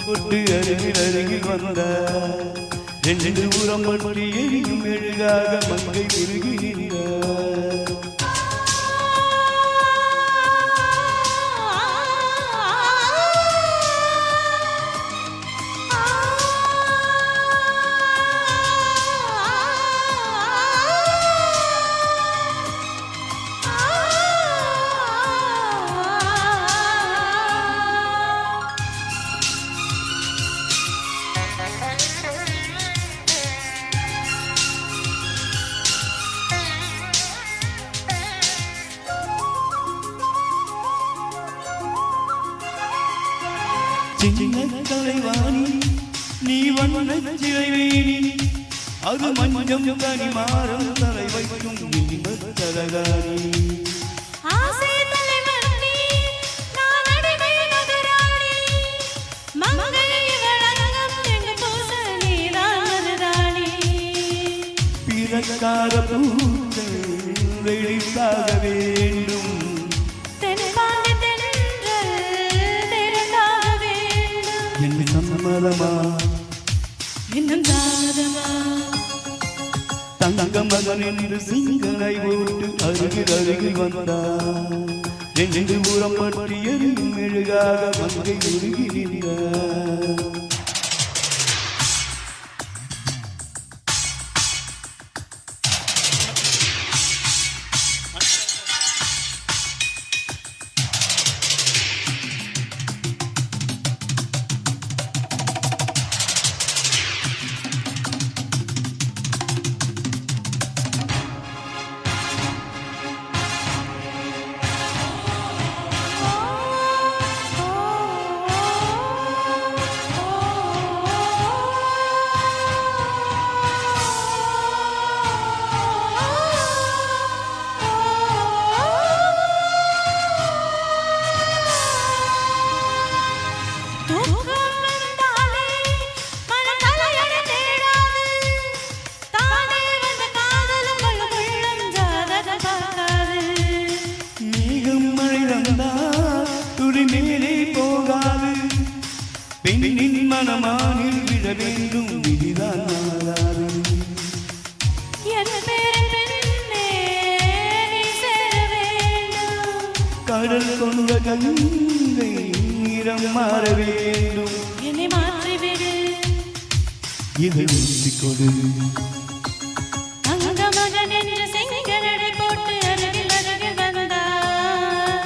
கொட்டு அருகில் அருகில் வந்தார் ரெண்டு புறம் பற்றி எரியும் மெழுகாக மங்கை உருகி நின்றார். சின்ன கலைவாணி நீ வண்ண சிலைவேணி அது மஞ்சம் கனி மாறம் தலை வைக்கும் தரகாணி பிறக்கார பூக்கள் வெளியாக வேண்டும் சம்மதமா இன்னும் தாமதமா தங்க மகன் என்று சிங்கனை ஓட்டு அருகில் அருகில் வந்தார் ரெண்டு புறம் பற்றி எரியும் மெழுகாக மங்கை உருகி நின்றார். பெண்ணின் மனமானில் விழ வேண்டும் விதிதான் மாறாது. கடல் கொண்ட கங்கை நிறம் மாற வேண்டும் என்னை மாற்றிவிடு இதை ஊற்றிக்கொடு அங்க மகன் என்று செங்கடை போட்டு அருகில் அருகில் வந்தார்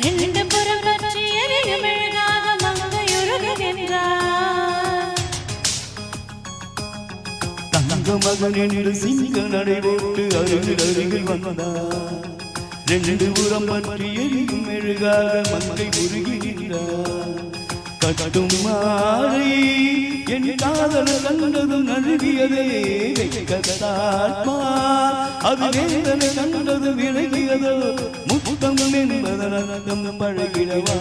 ரெண்டு புறம் பற்றி எரியும் மெழுகாக மங்கை உருகி நின்றார். தங்க மகன் என்று சிங்க நடை போட்டு அருகில் அருகில் வந்தார் ரெண்டு புறம் பற்றி எரியும் மெழுகாக மங்கை உருகி நின்றார். கட்டும் மாலை என் காதல் கண்டதும் நழுவியதே கத்தாத்மா அது வேதனை கண்டது விலகியதோ முத்தம் என்பதன் பழகிடவா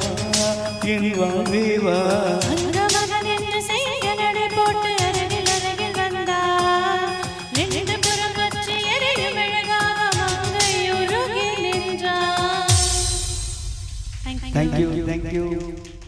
என் வாழ்வேவா Thank you.